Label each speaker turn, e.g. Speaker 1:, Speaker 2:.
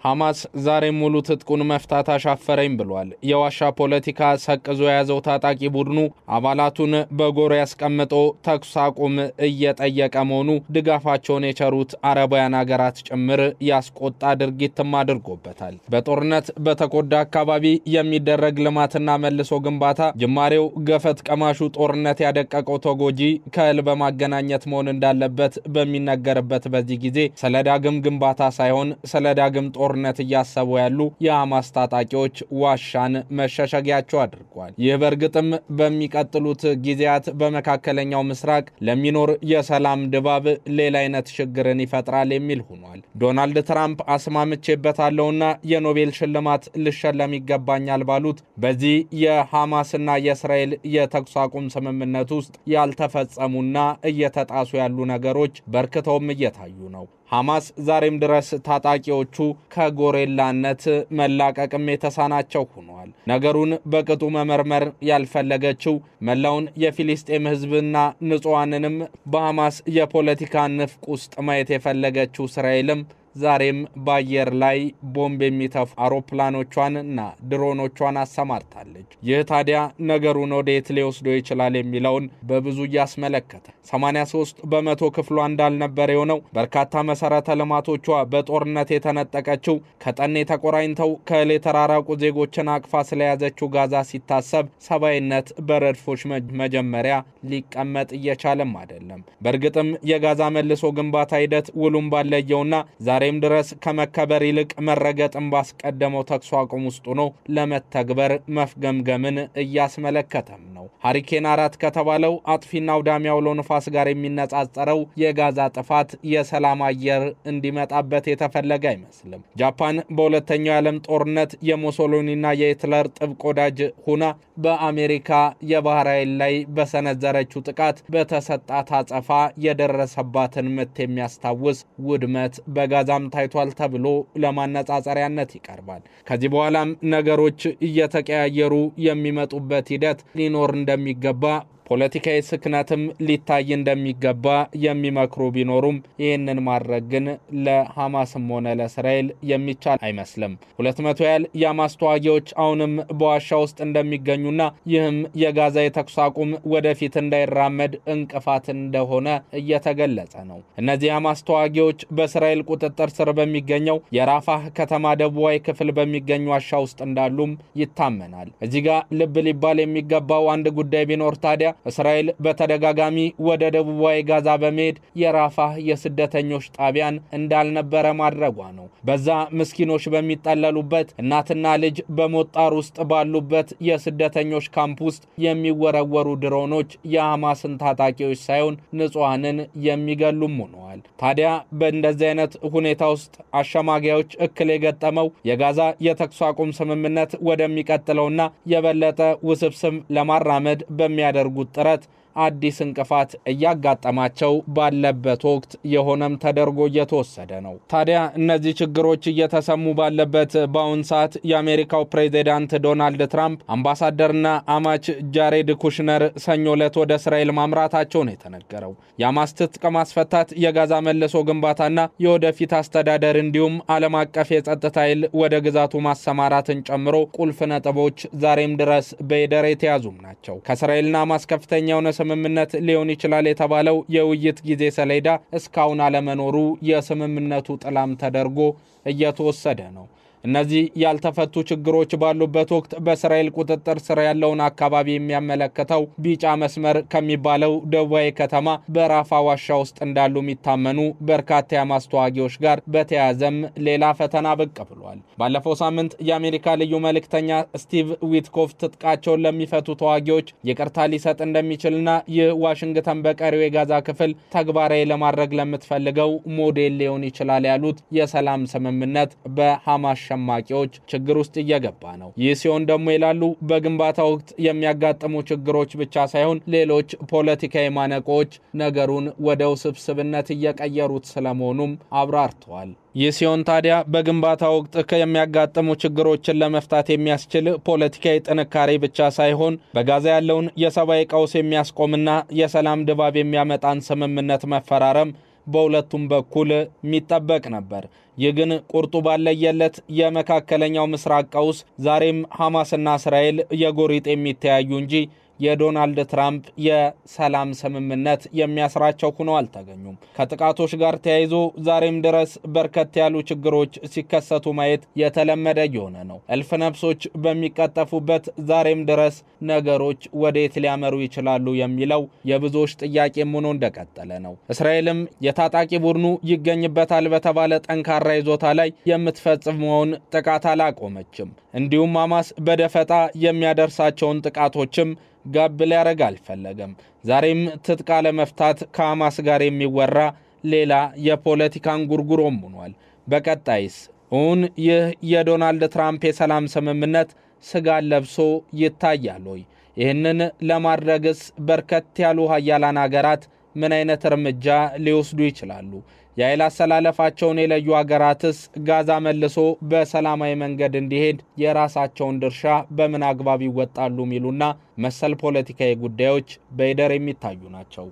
Speaker 1: ሐማስ ዛሬ ሙሉ ትጥቁን መፍታት አሻፈረኝ ብሏል። የዋሻ ፖለቲካ ሰቅዞ የያዘው ታጣቂ ቡድኑ አባላቱን በጎር ያስቀምጦ ተኩስ አቁም እየጠየቀ መሆኑ ድጋፋቸውን የቸሩት አረባውያን ሀገራት ጭምር ያስቆጣ ድርጊትም አድርጎበታል። በጦርነት በተቆዳ አካባቢ የሚደረግ ልማትና መልሶ ግንባታ ጅማሬው ገፈት ቀማሹ ጦርነት ያደቀቀው ተጎጂ ከህል በማገናኘት መሆን እንዳለበት በሚነገርበት በዚህ ጊዜ ስለዳግም ግንባታ ሳይሆን ስለዳግም ጦርነት እያሰቡ ያሉ የሐማስ ታጣቂዎች ዋሻን መሸሸጊያቸው አድርጓል። ይህ በርግጥም በሚቀጥሉት ጊዜያት በመካከለኛው ምስራቅ ለሚኖር የሰላም ድባብ ሌላ አይነት ችግርን ይፈጥራል የሚል ሆኗል። ዶናልድ ትራምፕ አስማምቼበታለውና የኖቤል ሽልማት ልሸለም ይገባኛል ባሉት በዚህ የሐማስና የእስራኤል የተኩስ አቁም ስምምነት ውስጥ ያልተፈጸሙና እየተጣሱ ያሉ ነገሮች በርክተውም እየታዩ ነው። ሐማስ ዛሬም ድረስ ታጣቂዎቹ ከጎሬላነት መላቀቅም የተሳናቸው ሆነዋል። ነገሩን በቅጡ መመርመር ያልፈለገችው መላውን የፊሊስጤም ህዝብና ንጹሃንንም በሐማስ የፖለቲካ ንፍቅ ውስጥ ማየት የፈለገችው እስራኤልም ዛሬም በአየር ላይ ቦምብ የሚተፉ አውሮፕላኖቿንና ድሮኖቿን አሰማርታለች። ይህ ታዲያ ነገሩን ወዴት ሊወስዶ ይችላል የሚለውን በብዙ ያስመለከተ 83% ክፍሏ እንዳልነበር የሆነው በርካታ መሰረተ ልማቶቿ በጦርነት የተነጠቀችው ከጠኔ ተቆራኝተው ከሌ ተራራቁ ዜጎችን አቅፋ ስለያዘችው ጋዛ ሲታሰብ ሰባይነት በረድፎች መጀመሪያ ሊቀመጥ እየቻለም አይደለም። በእርግጥም የጋዛ መልሶ ግንባታ ሂደት ውሉም ባለየውና ዛሬም ድረስ ከመከበር ይልቅ መረገጥን ባስቀደመው ተኩስ አቁም ውስጥ ነው ለመተግበር መፍገምገምን እያስመለከተም ነው። ሃሪኬን 4 ከተባለው አጥፊና አውዳሚ አውሎ ንፋስ ጋር የሚነጻጸረው የጋዛ ጥፋት የሰላም አየር እንዲመጣበት የተፈለገ አይመስልም። ጃፓን በሁለተኛው የዓለም ጦርነት የሙሶሊኒና የሂትለር ጥብቅ ወዳጅ ሆና በአሜሪካ የባህር ኃይል ላይ በሰነዘረችው ጥቃት በተሰጣት አጸፋ የደረሰባትን ምት የሚያስታውስ ውድመት በጋዛም ታይቷል ተብሎ ለማነጻጸሪያነት ይቀርባል። ከዚህ በኋላም ነገሮች እየተቀያየሩ የሚመጡበት ሂደት ሊኖር እንደሚገባ ፖለቲካዊ ስክነትም ሊታይ እንደሚገባ የሚመክሩ ቢኖሩም ይህንን ማድረግ ግን ለሐማስም ሆነ ለእስራኤል የሚቻል አይመስልም። 200 ያህል የሐማስ ተዋጊዎች አሁንም በዋሻ ውስጥ እንደሚገኙና ይህም የጋዛ የተኩስ አቁም ወደፊት እንዳይራመድ እንቅፋት እንደሆነ እየተገለጸ ነው። እነዚህ የሐማስ ተዋጊዎች በእስራኤል ቁጥጥር ስር በሚገኘው የራፋህ ከተማ ደቡባዊ ክፍል በሚገኙ ዋሻ ውስጥ እንዳሉም ይታመናል። እዚህ ጋር ልብ ሊባል የሚገባው አንድ ጉዳይ ቢኖር ታዲያ እስራኤል በተደጋጋሚ ወደ ደቡባዊ ጋዛ በመሄድ የራፋህ የስደተኞች ጣቢያን እንዳልነበረ ማድረጓ ነው። በዛ ምስኪኖች በሚጠለሉበት እናትና ልጅ በሞጣር ውስጥ ባሉበት የስደተኞች ካምፕ ውስጥ የሚወረወሩ ድሮኖች የሐማስን ታጣቂዎች ሳይሆን ንጹሃንን የሚገሉም ሆነዋል። ታዲያ በእንደዚህ አይነት ሁኔታ ውስጥ አሸማጋዮች እክል የገጠመው የጋዛ የተኩስ አቁም ስምምነት ወደሚቀጥለውና የበለጠ ውስብስብ ለማራመድ በሚያደርጉት ጥረት አዲስ እንቅፋት እያጋጠማቸው ባለበት ወቅት የሆነም ተደርጎ እየተወሰደ ነው። ታዲያ እነዚህ ችግሮች እየተሰሙ ባለበት በአሁን ሰዓት የአሜሪካው ፕሬዚዳንት ዶናልድ ትራምፕ አምባሳደርና አማች ጃሬድ ኩሽነር ሰኞ ዕለት ወደ እስራኤል ማምራታቸውን የተነገረው የሐማስ ትጥቅ ማስፈታት፣ የጋዛ መልሶ ግንባታና የወደፊት አስተዳደር እንዲሁም ዓለም አቀፍ የጸጥታ ኃይል ወደ ግዛቱ ማሰማራትን ጨምሮ ቁልፍ ነጥቦች ዛሬም ድረስ በይደር የተያዙም ናቸው። ከእስራኤልና ሐማስ ከፍተኛ የሆነ ስምምነት ሊሆን ይችላል የተባለው የውይይት ጊዜ ሰሌዳ እስካሁን አለመኖሩ የስምምነቱ ጥላም ተደርጎ እየተወሰደ ነው። እነዚህ ያልተፈቱ ችግሮች ባሉበት ወቅት በእስራኤል ቁጥጥር ስር ያለውን አካባቢ የሚያመለክተው ቢጫ መስመር ከሚባለው ደቡባዊ ከተማ በራፋ ዋሻ ውስጥ እንዳሉ የሚታመኑ በርካታ የሐማስ ተዋጊዎች ጋር በተያያዘም ሌላ ፈተና ብቅ ብሏል። ባለፈው ሳምንት የአሜሪካ ልዩ መልእክተኛ ስቲቭ ዊትኮፍ ትጥቃቸውን ለሚፈቱ ተዋጊዎች ይቅርታ ሊሰጥ እንደሚችልና ይህ ዋሽንግተን በቀሪው የጋዛ ክፍል ተግባራዊ ለማድረግ ለምትፈልገው ሞዴል ሊሆን ይችላል ያሉት የሰላም ስምምነት በሐማስ ሸማቂዎች ችግር ውስጥ እየገባ ነው። ይህ ሲሆን ደግሞ ይላሉ በግንባታ ወቅት የሚያጋጥሙ ችግሮች ብቻ ሳይሆን ሌሎች ፖለቲካዊ ማነቆች ነገሩን ወደ ውስብስብነት እየቀየሩት ስለመሆኑም አብራርተዋል። ይህ ሲሆን ታዲያ በግንባታ ወቅት የሚያጋጥሙ ችግሮችን ለመፍታት የሚያስችል ፖለቲካዊ ጥንካሬ ብቻ ሳይሆን በጋዛ ያለውን የሰብአዊ ቀውስ የሚያስቆምና የሰላም ድባብ የሚያመጣን ስምምነት መፈራረም በሁለቱም በኩል የሚጠበቅ ነበር። ይህ ግን ቁርጡ ባለየለት የመካከለኛው ምስራቅ ቀውስ ዛሬም ሐማስና እስራኤል የጎሪጥ የሚተያዩ እንጂ የዶናልድ ትራምፕ የሰላም ስምምነት የሚያስራቸው ሆነው አልተገኙም። ከጥቃቶች ጋር ተያይዞ ዛሬም ድረስ በርከት ያሉ ችግሮች ሲከሰቱ ማየት የተለመደ የሆነ ነው። እልፍ ነፍሶች በሚቀጠፉበት ዛሬም ድረስ ነገሮች ወዴት ሊያመሩ ይችላሉ የሚለው የብዙዎች ጥያቄም ሆኖ እንደቀጠለ ነው። እስራኤልም የታጣቂ ቡድኑ ይገኝበታል በተባለ ጠንካራ ይዞታ ላይ የምትፈጽመውን ጥቃት አላቆመችም። እንዲሁም ሐማስ በደፈጣ የሚያደርሳቸውን ጥቃቶችም ጋብ ሊያረግ አልፈለገም። ዛሬም ትጥቅ ለመፍታት ከሐማስ ጋር የሚወራ ሌላ የፖለቲካን ጉርጉሮም ሆኗል። በቀጣይስ ይህ የዶናልድ ትራምፕ የሰላም ስምምነት ስጋን ለብሶ ይታያል ወይ? ይህንን ለማድረግስ በርከት ያሉ ሀያላን ሀገራት ምን አይነት እርምጃ ሊወስዱ ይችላሉ? የኃይል አሰላለፋቸውን የለዩ ሀገራትስ ጋዛ መልሶ በሰላማዊ መንገድ እንዲሄድ የራሳቸውን ድርሻ በምን አግባብ ይወጣሉ? ሚሉና መሰል ፖለቲካዊ ጉዳዮች በይደር የሚታዩ ናቸው።